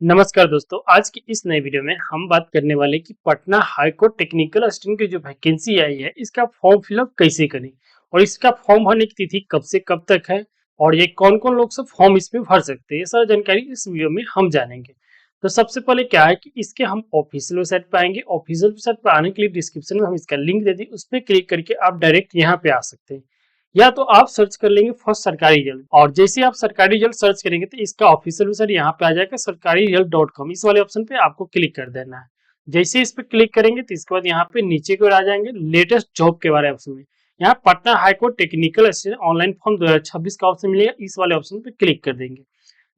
नमस्कार दोस्तों, आज की इस नए वीडियो में हम बात करने वाले कि Patna high court technical assistant की जो वैकेंसी आई है इसका फॉर्म फिलअप कैसे करें और इसका फॉर्म भरने की तिथि कब से कब तक है और ये कौन कौन लोग सब फॉर्म इसमें भर सकते हैं, ये सारी जानकारी इस वीडियो में हम जानेंगे। तो सबसे पहले क्या है कि इसके हम ऑफिशियल वेबसाइट पर आएंगे। ऑफिशियल वेबसाइट पर आने के लिए डिस्क्रिप्शन में हम इसका लिंक दे दी, उस पर क्लिक करके आप डायरेक्ट यहाँ पे आ सकते हैं। या तो आप सर्च कर लेंगे फर्स्ट सरकारी रिजल्ट, और जैसे आप सरकारी रिजल्ट सर्च करेंगे तो इसका ऑफिशियल वेबसाइट यहाँ पे आ जाएगा सरकारी रिजल्ट.com। इस वाले ऑप्शन पे आपको क्लिक कर देना है। जैसे इस पे क्लिक करेंगे तो इसके बाद यहाँ पे नीचे की ओर आ जाएंगे लेटेस्ट जॉब के बारे में ऑप्शन में। यहाँ Patna high court technical assistant online form 2026 का ऑप्शन मिलेगा, इस वाले ऑप्शन पे क्लिक कर देंगे।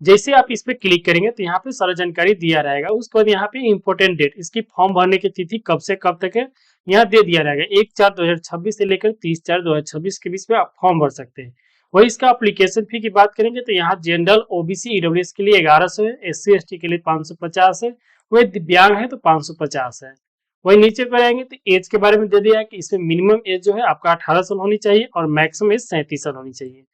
जैसे आप इस पे क्लिक करेंगे तो यहाँ पे सारा जानकारी दिया रहेगा। उसके बाद यहाँ पे इंपोर्टेंट डेट, इसकी फॉर्म भरने की तिथि कब से कब तक है यहाँ दे दिया रहेगा। 1/4/2026 से लेकर 30/4/2026 के बीच में आप फॉर्म भर सकते हैं। वही इसका एप्लीकेशन फी की बात करेंगे तो यहाँ जनरल, ओबीसी, ईडब्ल्यूएस के लिए 1100 है, एससी एसटी के लिए 550 है, वही दिव्यांग है तो 550 है। वही नीचे पर आएंगे तो एज के बारे में दे दिया है कि इसमें मिनिमम एज जो है आपका 18 साल होनी चाहिए और मैक्सिमम एज 37 साल होनी चाहिए।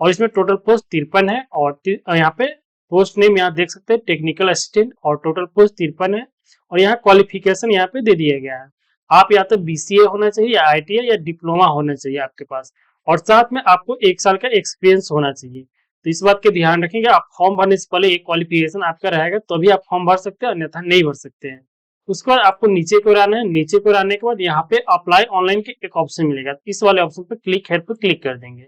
और इसमें टोटल पोस्ट 53 है और यहाँ पे पोस्ट नेम यहाँ देख सकते हैं टेक्निकल असिस्टेंट और टोटल पोस्ट 53 है। और यहाँ क्वालिफिकेशन यहाँ पे दे दिया गया है। आप या तो बीसीए होना चाहिए या आईटीआई या डिप्लोमा होना चाहिए आपके पास, और साथ में आपको 1 साल का एक्सपीरियंस होना चाहिए। तो इस बात के ध्यान रखेंगे, आप फॉर्म भरने से पहले एक क्वालिफिकेशन आपका रहेगा तो भी आप फॉर्म भर सकते हैं, अन्यथा नहीं भर सकते हैं। उसके बाद आपको नीचे को आना है। नीचे को आने के बाद यहाँ पे अप्लाई ऑनलाइन के एक ऑप्शन मिलेगा, इस वाले ऑप्शन पे क्लिक हेयर पे क्लिक कर देंगे।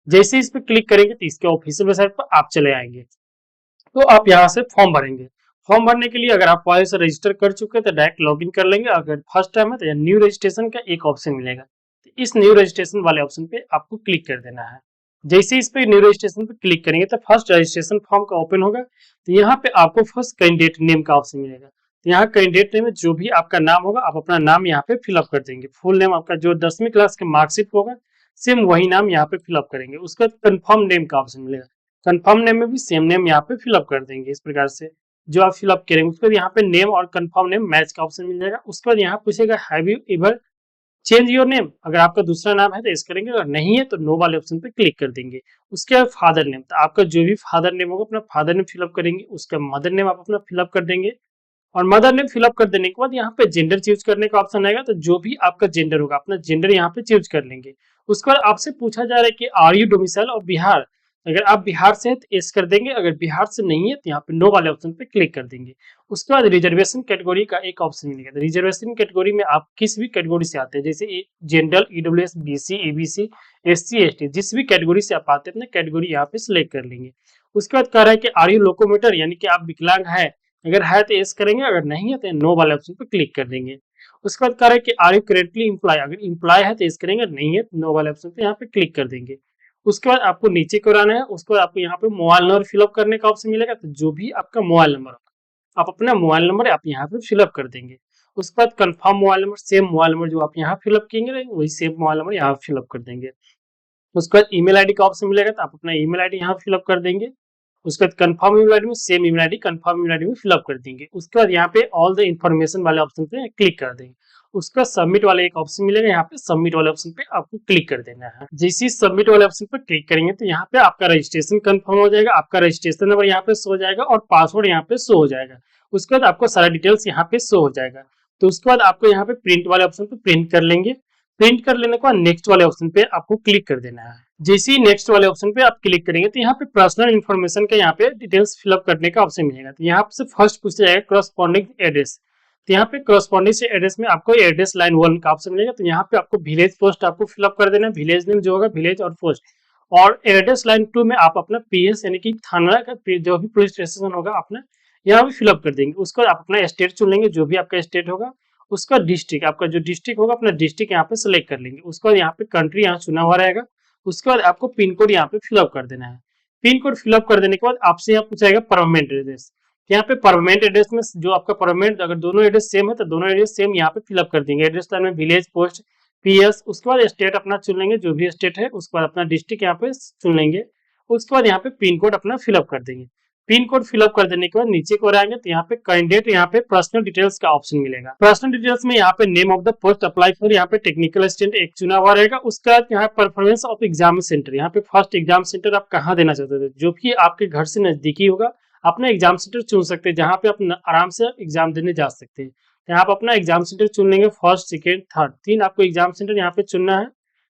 जैसे इस पे क्लिक करेंगे तो इसके ऑफिशियल वेबसाइट पर आप चले आएंगे। तो आप यहाँ से फॉर्म भरेंगे। फॉर्म भरने के लिए अगर आप पहले से रजिस्टर कर चुके हैं तो डायरेक्ट लॉगिन कर लेंगे। अगर फर्स्ट टाइम है तो न्यू रजिस्ट्रेशन का एक ऑप्शन मिलेगा, तो इस न्यू रजिस्ट्रेशन वाले ऑप्शन पे आपको क्लिक कर देना है। जैसे इस पे न्यू रजिस्ट्रेशन पे क्लिक करेंगे तो फर्स्ट रजिस्ट्रेशन फॉर्म का ओपन होगा। तो यहाँ पे आपको फर्स्ट कैंडिडेट नेम का ऑप्शन मिलेगा। तो यहाँ कैंडिडेट नेम में जो भी आपका नाम होगा आप अपना नाम यहाँ पे फिलअप कर देंगे। फुल नेम आपका जो 10वीं क्लास के मार्कशीट होगा सेम वही नाम यहाँ पे फिलअप करेंगे। उसका कंफर्म नेम का ऑप्शन मिलेगा। कंफर्म नेम में भी सेम नेम यहाँ पे फिलअप कर देंगे। इस प्रकार से जो आप फिलअप करेंगे उसके बाद यहाँ पे नेम और कंफर्म नेम मैच का ऑप्शन मिल जाएगा। उसके बाद यहाँ पूछेगा have you ever change your name, अगर आपका दूसरा नाम है तो इस करेंगे, अगर नहीं है तो नो वाले ऑप्शन पे क्लिक कर देंगे। उसके बाद फादर नेम, तो आपका जो भी फादर नेम होगा अपना फादर नेम फिलअप करेंगे। उसका मदर नेम आप अपना फिलअप कर देंगे। और मदर नेम फिलअप कर देने के बाद यहाँ पे जेंडर चूज करने का ऑप्शन आएगा, तो जो भी आपका जेंडर होगा अपना जेंडर यहाँ पे चूज कर लेंगे। उसके बाद आपसे पूछा जा रहा है कि are you domicile of Bihar, अगर आप बिहार से हैं तो एस कर देंगे, अगर बिहार से नहीं है तो यहाँ पे नो वाले ऑप्शन पे क्लिक कर देंगे। उसके बाद रिजर्वेशन कैटेगरी का एक ऑप्शन मिलेगा। तो रिजर्वेशन कैटेगरी में आप किस भी कैटेगरी से आते हैं, जैसे general, EWS, BC, ABC, SC, ST, जिस भी कैटेगरी से आप आते हैं अपना कैटेगरी यहाँ पे सिलेक्ट कर लेंगे। उसके बाद कह रहा है कि आर यू लोकोमोटर, यानी कि आप विकलांग है, अगर है तो एस करेंगे, अगर नहीं है तो नो वाले ऑप्शन पे क्लिक कर देंगे। उसके बाद कह रहा है कि आर यू करेंटली एम्प्लॉय, अगर एम्प्लॉय है तो एस करेंगे, नहीं है तो नो वाले ऑप्शन पे यहाँ पे क्लिक कर देंगे। उसके बाद आपको नीचे को आना है। उसके बाद आपको यहाँ पे मोबाइल नंबर फिलअप करने का ऑप्शन मिलेगा, तो जो भी आपका मोबाइल नंबर होगा आप अपना मोबाइल नंबर आप यहाँ पे फिलअप कर देंगे। उसके बाद confirm mobile number, same mobile number जो आप यहाँ फिलअप किएंगे वही सेम मोबाइल नंबर यहाँ फिलअप कर देंगे। उसके बाद ईमेल आईडी का ऑप्शन मिलेगा, तो आप अपना ईमेल आईडी यहाँ फिलअप कर देंगे। उसके बाद कंफर्म ईमेल आईडी में same email ID confirm email ID में फिलअप कर देंगे। उसके बाद यहाँ पे ऑल द इन्फॉर्मेशन वाले ऑप्शन पे क्लिक कर देंगे। उसका सबमिट वाला एक ऑप्शन मिलेगा, यहाँ पे सबमिट वाले ऑप्शन पे आपको क्लिक कर देना है। जैसे सबमिट वाले ऑप्शन पे क्लिक करेंगे तो यहाँ पे आपका रजिस्ट्रेशन कंफर्म हो जाएगा, आपका रजिस्ट्रेशन नंबर यहाँ पे शो हो जाएगा और पासवर्ड यहाँ पे शो हो जाएगा। उसके बाद आपको सारा डिटेल्स यहाँ पे शो हो जाएगा। तो उसके बाद आपको यहाँ पे प्रिंट वाले ऑप्शन पे प्रिंट कर लेंगे। प्रिंट कर लेने के बाद नेक्स्ट वाले ऑप्शन पे आपको क्लिक कर देना है। जैसे ही नेक्स्ट वाले ऑप्शन पे आप क्लिक करेंगे तो यहाँ पे पर्सनल इन्फॉर्मेशन का यहाँ पे डिटेल्स फिलअप करने का ऑप्शन मिलेगा। तो यहाँ से फर्स्ट पूछा जाएगा करस्पॉन्डिंग एड्रेस, तो यहाँ पे करस्पॉन्डिंग से एड्रेस में आपको एड्रेस लाइन 1 का ऑप्शन मिलेगा। तो यहाँ पे आपको विलेज पोस्ट आपको फिलअप कर देना है, विलेज नेम जो होगा विलेज और पोस्ट। और एड्रेस लाइन 2 में आप अपना पीएस यानी कि थाना का जो भी पुलिस स्टेशन होगा अपना यहाँ पे फिलअप कर देंगे। उसको आप अपना स्टेट चुन लेंगे, जो भी आपका स्टेट होगा। उसका डिस्ट्रिक्ट, आपका जो डिस्ट्रिक्ट होगा अपना डिस्ट्रिक्ट यहाँ पे सिलेक्ट कर लेंगे। उसके बाद यहाँ पे कंट्री यहाँ चुना हुआ रहेगा। उसके बाद आपको पिन कोड यहाँ पे फिलअप कर देना है। पिन कोड फिलअप कर देने के बाद आपसे यहाँ पूछाएगा परमानेंट एड्रेस। यहाँ पे परमानेंट एड्रेस में जो आपका परमानेंट, अगर दोनों एड्रेस सेम है तो दोनों एड्रेस सेम यहाँ पे फिलअप कर देंगे। एड्रेस लाइन में विलेज, पोस्ट, पीएस। उसके बाद स्टेट अपना चुन लेंगे, जो भी स्टेट है। उसके बाद अपना डिस्ट्रिक्ट यहाँ पे चुन लेंगे। उसके बाद यहाँ पे पिन कोड अपना फिलअप कर देंगे। पिन कोड फिलअप कर देने के बाद नीचे को आएंगे तो यहाँ पे कैंडिडेट यहाँ पे पर्सनल डिटेल्स का ऑप्शन मिलेगा। पर्सनल डिटेल्स में यहाँ पे name of the post apply for यहाँ पे टेक्निकल असिस्टेंट एक चुना हुआ रहेगा। उसके बाद यहाँ परफॉर्मेंस ऑफ एग्जाम सेंटर, यहाँ पे फर्स्ट एग्जाम सेंटर आप कहाँ देना चाहते थे, जो भी आपके घर से नजदीकी होगा अपना एग्जाम सेंटर चुन सकते हैं जहाँ पे आप आराम से एग्जाम देने जा सकते हैं। तो यहाँ पे अपना एग्जाम सेंटर चुन लेंगे, फर्स्ट सेकेंड थर्ड 3 आपको एग्जाम सेंटर यहाँ पे चुनना है।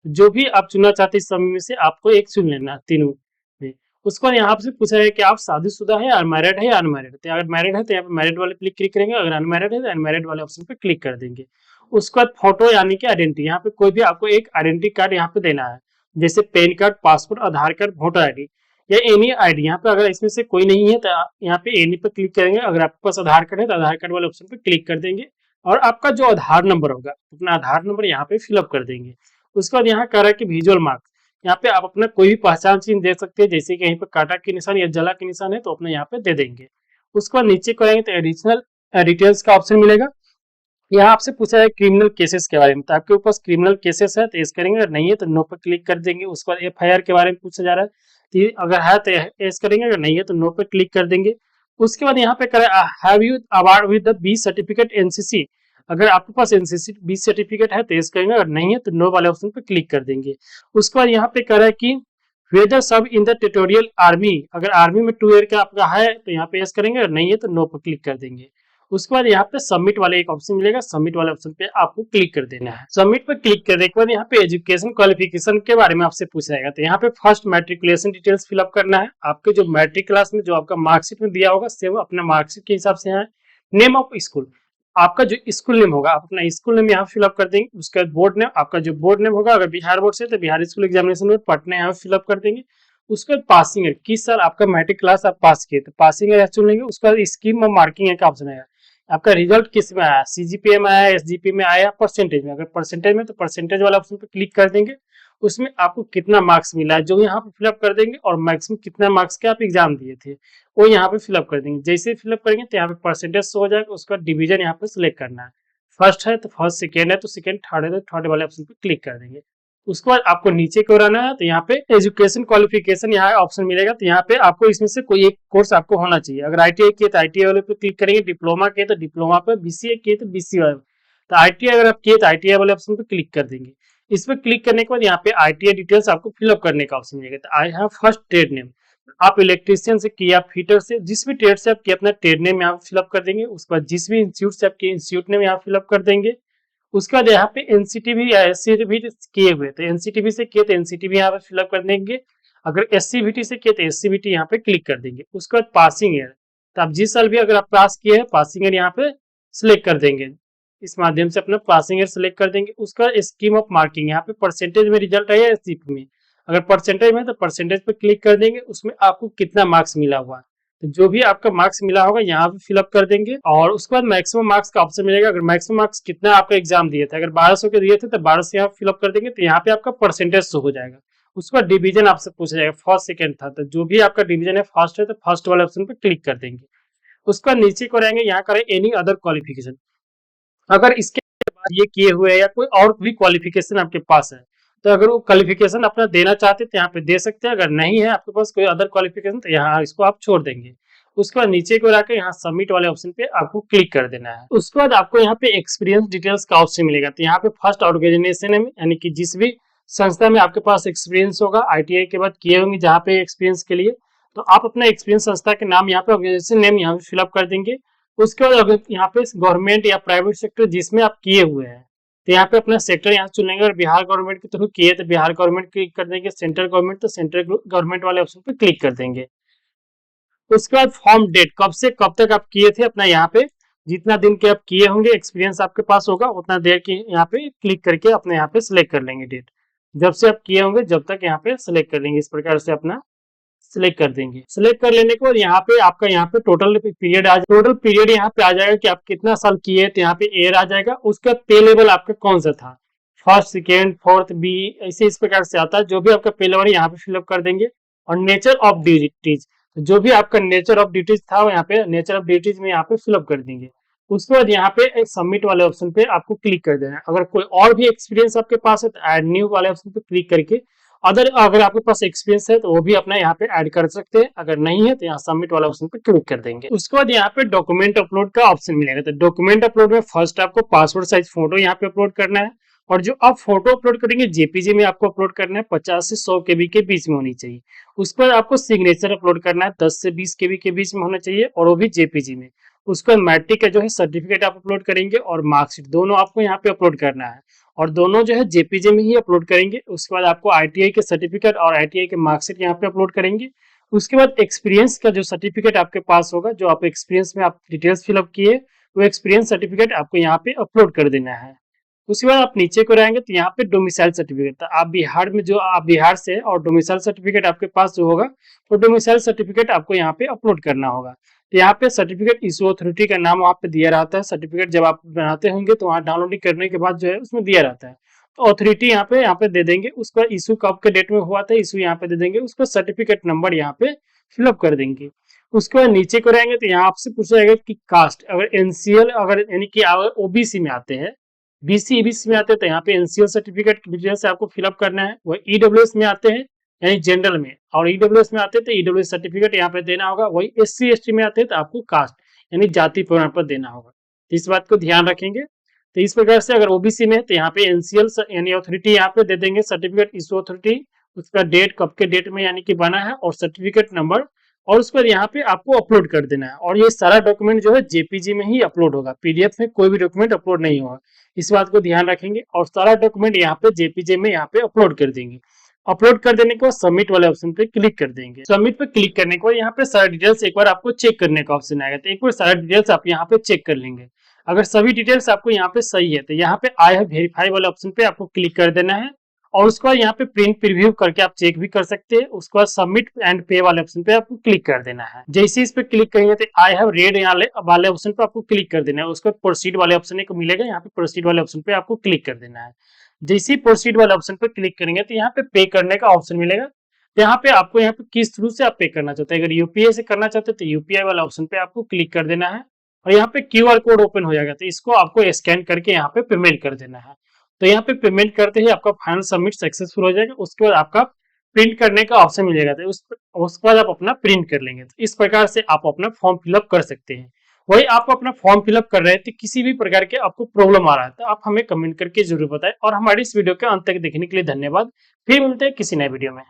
जो भी आप चुनना चाहते हैं इस समय में से आपको एक चुन लेना है तीनों में। उसके बाद यहाँ से पूछा है कि आप शादीशुदा है, अनमैरिड है या अनमैरिड। तो अगर मैरिड है तो यहाँ पे मैरिड वाले पे क्लिक करेंगे, अगर अनमैरिड है तो अनमैरिड वाले ऑप्शन पे क्लिक कर देंगे। उसके बाद फोटो यानी कि आइडेंटिटी, यहाँ पे कोई भी आपको एक आइडेंटिटी कार्ड यहाँ पे देना है, जैसे पैन कार्ड, पासपोर्ट, आधार कार्ड, वोटर आईडी या एनी आईडी। यहाँ पे अगर इसमें से कोई नहीं है तो यहाँ पे एनी पे क्लिक करेंगे। अगर आपके पास आधार कार्ड है तो आधार कार्ड वाले ऑप्शन पे क्लिक कर देंगे और आपका जो आधार नंबर होगा अपना आधार नंबर यहाँ पे फिलअप कर देंगे। उसके बाद यहाँ कह रहा है कि विजुअल मार्क, यहाँ पे आप अपना कोई भी पहचान चिन्ह दे सकते हैं, जैसे कि यहीं पे कांटा के निशान या जला के निशान है तो अपने यहाँ पे दे देंगे। उसके बाद नीचे करेंगे तो एडिशनल डिटेल्स का ऑप्शन मिलेगा। यहाँ आपसे पूछा है क्रिमिनल केसेस के बारे में, तो आपके पास क्रिमिनल केसेस है तो यस करेंगे, अगर नहीं है तो नो पर क्लिक कर देंगे। उसके बाद एफआईआर के बारे में पूछा जा रहा है, तो अगर है तो यस करेंगे, अगर नहीं है तो नो पर क्लिक कर देंगे। उसके बाद यहाँ पे करें have you award with the B certificate NCC, अगर आपके पास एनसीसी बी सर्टिफिकेट है तो यस करेंगे, अगर नहीं है तो नो वाले ऑप्शन पे क्लिक कर देंगे। उसके बाद यहाँ पे कह रहा है कि वेदर सब इन द टेरिटोरियल आर्मी, अगर आर्मी में 2 ईयर का आपका है तो यहाँ पे यस करेंगे, अगर नहीं है तो नो पर क्लिक कर देंगे। उसके बाद यहाँ पे सबमिट वाले एक ऑप्शन मिलेगा, सबमिट वाले ऑप्शन पे आपको क्लिक कर देना है। सबमिट पे क्लिक करने के बाद यहाँ पे एजुकेशन क्वालिफिकेशन के बारे में आपसे पूछा जाएगा, तो यहाँ पे फर्स्ट मैट्रिकुलेशन डिटेल्स फिलअप करना है। आपके जो मैट्रिक क्लास में जो आपका मार्कशीट में दिया होगा सेम अपना मार्कशीट के हिसाब से यहाँ नेम ऑफ स्कूल, आपका जो स्कूल नेम होगा आप अपना स्कूल नेम यहाँ फिलअप कर देंगे। उसके बाद बोर्ड नेम, आपका जो बोर्ड नेम होगा अगर बिहार बोर्ड से तो बिहार स्कूल एग्जामिनेशन में पटना यहाँ फिलअप कर देंगे। उसके बाद पासिंग ईयर, किस साल आपका मैट्रिक क्लास आप पास किए तो पासिंग ईयर चुन लेंगे। उसके बाद स्कीम में मार्किंग का ऑप्शन आएगा, आपका रिजल्ट किस में आया, सीजीपीए में आया, एसजीपी में आया, परसेंटेज में। अगर परसेंटेज में तो परसेंटेज वाला ऑप्शन पे क्लिक कर देंगे, उसमें आपको कितना मार्क्स मिला है जो यहाँ पे फिलअप कर देंगे और मैक्सिमम कितना मार्क्स के आप एग्जाम दिए थे वो यहाँ पे फिलअप कर देंगे। जैसे फिलअप करेंगे तो यहाँ पे परसेंटेज शो हो जाएगा। उसका डिवीजन यहाँ पे सिलेक्ट करना है, फर्स्ट है तो फर्स्ट, सेकेंड है तो सेकेंड, थर्ड है तो थर्ड वाले ऑप्शन पे क्लिक कर देंगे। उसके बाद आपको नीचे को आना है तो यहाँ पे एजुकेशन क्वालिफिकेशन यहाँ ऑप्शन मिलेगा, तो यहाँ पे आपको इसमें से कोई एक कोर्स आपको होना चाहिए। अगर आईटीआई किए तो आईटीआई वाले पे क्लिक करेंगे, डिप्लोमा किए तो डिप्लोमा पे, बीसीए किए तो बीसीए वाले, तो आईटीआई अगर आप किए तो आईटीआई वाले ऑप्शन पे क्लिक कर देंगे। इस पर क्लिक करने के बाद यहाँ पे आईटीआई डिटेल्स आपको फिलअप करने का ऑप्शन मिलेगा। तो I have first trade name, आप इलेक्ट्रीशियन से किया, फिटर से, जिस भी ट्रेड से आप किए अपना ट्रेड नेम यहाँ फिलअप कर देंगे। उसके बाद जिस भी इंस्टीट्यूट से आप किए इंस्टीट्यूट नेम यहाँ फिलअप कर देंगे। उसके बाद यहाँ पे एनसीटीवी या एससीटीवी किए हुए तो एनसीटीवी से किए तो एनसीटीवी यहाँ पे फिलअप कर देंगे। अगर एससीवीटी से किए तो एससीवीटी यहाँ पे क्लिक कर देंगे। उसके बाद पासिंग ईयर, तो आप जिस साल भी अगर आप पास किए हैं पासिंग ईयर यहाँ पे सिलेक्ट कर देंगे, इस माध्यम से अपना पासिंग ईयर सिलेक्ट कर देंगे। उसका स्कीम ऑफ मार्किंग, यहाँ पे परसेंटेज में रिजल्ट आया एसजीपी में, अगर परसेंटेज में तो परसेंटेज पे क्लिक कर देंगे, उसमें आपको कितना मार्क्स मिला हुआ है तो जो भी आपका मार्क्स मिला होगा यहाँ पे फिलअप कर देंगे। और उसके बाद मैक्सिमम मार्क्स का ऑप्शन मिलेगा, अगर मैक्सिमम मार्क्स कितना आपका एग्जाम दिए थे, अगर 1200 के दिए थे तो 1200 यहाँ फिलअप कर देंगे, तो यहाँ पे आपका परसेंटेज शो हो जाएगा। उसके बाद डिवीजन आपसे पूछा जाएगा, फर्स्ट सेकंड था, तो जो भी आपका डिवीजन है फर्स्ट है तो फर्स्ट वाले ऑप्शन पे क्लिक कर देंगे। उसके बाद नीचे को रहेंगे, यहाँ करें एनी अदर क्वालिफिकेशन, अगर इसके बाद ये किए हुए है या कोई और भी क्वालिफिकेशन आपके पास है तो अगर वो क्वालिफिकेशन अपना देना चाहते तो यहाँ पे दे सकते हैं, अगर नहीं है आपके पास कोई अदर क्वालिफिकेशन तो यहाँ इसको आप छोड़ देंगे। उसके बाद नीचे को लाकर यहाँ सबमिट वाले ऑप्शन पे आपको क्लिक कर देना है। उसके बाद आपको यहाँ पे एक्सपीरियंस डिटेल्स का ऑप्शन मिलेगा, तो यहाँ पे फर्स्ट ऑर्गेनाइजेशन है यानी कि जिस भी संस्था में आपके पास एक्सपीरियंस होगा आईटीआई के बाद किए होंगे जहाँ पे एक्सपीरियंस के लिए, तो आप अपना एक्सपीरियंस संस्था के नाम यहाँ पे ऑर्गेनाइजेशन नेम यहाँ पे फिलअप कर देंगे। उसके बाद अगर यहाँ पे गवर्नमेंट या प्राइवेट सेक्टर जिसमें आप किए हुए हैं तो यहाँ पे अपना सेक्टर यहाँ चुन लेंगे, अगर बिहार गवर्नमेंट के थ्रू किए तो बिहार गवर्नमेंट क्लिक कर देंगे, सेंट्रल गवर्नमेंट तो सेंट्रल गवर्नमेंट वाले ऑप्शन पे क्लिक कर देंगे। उसके बाद फॉर्म डेट, कब से कब तक आप किए थे अपना यहाँ पे जितना दिन के आप किए होंगे एक्सपीरियंस आपके पास होगा उतना देर की यहाँ पे क्लिक करके अपने यहाँ पे सिलेक्ट कर लेंगे डेट, जब से आप किए होंगे जब तक यहाँ पे सिलेक्ट कर लेंगे। इस प्रकार से अपना सिलेक्ट कर देंगे। सिलेक्ट कर लेने के बाद यहाँ पे आपका यहाँ पे टोटल पीरियड यहाँ पे आ जाएगा कि आप कितना साल किए, तो यहाँ पे ईयर आ जाएगा। उसका पे लेवल आपका कौन सा था, फर्स्ट, सेकेंड, फोर्थ, बी, ऐसे इस प्रकार से आता है। जो भी आपका पे लेवल यहाँ पे फिलअप कर देंगे। और नेचर ऑफ ड्यूटीज, जो भी आपका नेचर ऑफ ड्यूटीज था वो यहाँ पे नेचर ऑफ ड्यूटीज में यहाँ पे फिलअप कर देंगे। उसके बाद यहाँ पे सबमिट वाले ऑप्शन पे आपको क्लिक कर देना है। अगर कोई और भी एक्सपीरियंस आपके पास है तो ऐड न्यू वाले ऑप्शन पे क्लिक करके अगर आपके पास एक्सपीरियंस है तो वो भी अपना यहाँ पे ऐड कर सकते हैं, अगर नहीं है तो यहाँ सबमिट वाला ऑप्शन पे क्लिक कर देंगे। उसके बाद यहाँ पे डॉक्यूमेंट अपलोड का ऑप्शन मिलेगा, तो डॉक्यूमेंट अपलोड में फर्स्ट आपको पासपोर्ट साइज फोटो यहाँ पे अपलोड करना है। और जो आप फोटो अपलोड करेंगे जेपीजी में आपको अपलोड करना है 50 से 100 केबी के बीच में होनी चाहिए। उस पर आपको सिग्नेचर अपलोड करना है 10 से 20 केबी के बीच में होना चाहिए और वो भी जेपीजी में। उसके बाद मैट्रिक का जो है सर्टिफिकेट आप अपलोड करेंगे और मार्कशीट दोनों आपको यहाँ पे अपलोड करना है और दोनों जो है जेपीजी में ही अपलोड करेंगे। उसके बाद आपको आईटीआई के सर्टिफिकेट और आईटीआई के मार्कशीट यहाँ पे अपलोड करेंगे। उसके बाद एक्सपीरियंस का जो सर्टिफिकेट आपके पास होगा, जो आप एक्सपीरियंस में आप डिटेल्स फिलअप किए, वो एक्सपीरियंस सर्टिफिकेट आपको यहाँ पे अपलोड कर देना है। उसके बाद आप नीचे को रहेंगे तो यहाँ पे डोमिसाइल सर्टिफिकेट, तो आप बिहार में जो आप बिहार से और डोमिसाइल सर्टिफिकेट आपके पास जो होगा तो डोमिसाइल सर्टिफिकेट आपको यहाँ पे अपलोड करना होगा। तो यहाँ पे सर्टिफिकेट इशू अथॉरिटी का नाम वहाँ पे दिया रहता है। सर्टिफिकेट जब आप बनाते होंगे तो वहाँ डाउनलोडिंग करने के बाद जो है उसमें दिया रहता है, तो अथॉरिटी यहाँ पे दे देंगे। उसका इशू कब के डेट में हुआ था इशू यहाँ पे दे देंगे। उसका सर्टिफिकेट नंबर यहाँ पे फिलअप कर देंगे। उसके बाद नीचे को रहेंगे तो यहाँ आपसे पूछा जाएगा कि कास्ट, अगर एनसीएल अगर यानी कि अगर ओबीसी में आते हैं, बीसी ईबीसी में आते हैं तो यहाँ पे एनसीएल सर्टिफिकेट की डिटेल से आपको फिलअप करना है। वही ईडब्ल्यूएस में आते हैं यानी जनरल में, और ईडब्ल्यूएस में आते हैं तो ईडब्ल्यूएस सर्टिफिकेट यहाँ पे देना होगा। वही एससी एसटी में आते हैं तो आपको कास्ट यानी जाति प्रमाण पत्र देना होगा। तो इस बात को ध्यान रखेंगे। तो इस प्रकार से अगर ओबीसी में है तो यहाँ पे एनसीएल यानी अथॉरिटी यहाँ पे दे देंगे सर्टिफिकेट इशू अथॉरिटी, उसका डेट कब के डेट में यानी कि बना है और सर्टिफिकेट नंबर, और उस पर यहाँ पे आपको अपलोड कर देना है। और ये सारा डॉक्यूमेंट जो है जेपीजी में ही अपलोड होगा, पीडीएफ में कोई भी डॉक्यूमेंट अपलोड नहीं होगा। इस बात को ध्यान रखेंगे और सारा डॉक्यूमेंट यहाँ पे जेपीजी में यहाँ पे अपलोड कर देंगे। अपलोड कर देने के बाद सबमिट वाले ऑप्शन पे क्लिक कर देंगे। सबमिट पे क्लिक करने के बाद यहाँ पे सारा डिटेल्स एक बार आपको चेक करने का ऑप्शन आएगा, तो एक बार सारा डिटेल्स आप यहाँ पे चेक कर लेंगे। अगर सभी डिटेल्स आपको यहाँ पे सही है तो यहाँ पे आई हैव वेरीफाई वाले ऑप्शन पे आपको क्लिक कर देना है और उसके बाद यहाँ पे प्रिंट प्रीव्यू करके आप चेक भी कर सकते हैं। उसके बाद सबमिट एंड पे वाले ऑप्शन पे आपको क्लिक कर देना है। जैसे इस पे क्लिक करेंगे तो आई हैव रेड वाले ऑप्शन पे आपको क्लिक कर देना है। उसके बाद प्रोसीड वाले ऑप्शन एक मिलेगा, यहाँ पे प्रोसीड वाले ऑप्शन पे आपको क्लिक कर देना है। जैसे ही प्रोसीड वाले ऑप्शन पे क्लिक करेंगे तो यहाँ पे करने का ऑप्शन मिलेगा। तो यहाँ पे आपको यहाँ पे किस थ्रू से आप पे करना चाहते हैं, अगर यूपीआई से करना चाहते हैं तो यूपीआई वाला ऑप्शन पे आपको क्लिक कर देना है और यहाँ पे क्यूआर कोड ओपन हो जाएगा, तो इसको आपको स्कैन करके यहाँ पे पेमेंट कर देना है। तो यहाँ पे पेमेंट करते ही आपका फाइनल सबमिट सक्सेसफुल हो जाएगा। उसके बाद आपका प्रिंट करने का ऑप्शन मिल जाएगा, तो उसके बाद आप अपना प्रिंट कर लेंगे। तो इस प्रकार से आप अपना फॉर्म फिलअप कर सकते हैं। वही आप अपना फॉर्म फिलअप कर रहे थे, किसी भी प्रकार के आपको प्रॉब्लम आ रहा है तो आप हमें कमेंट करके जरूर बताएं। और हमारी इस वीडियो के अंत तक देखने के लिए धन्यवाद। फिर मिलते हैं किसी नए वीडियो में।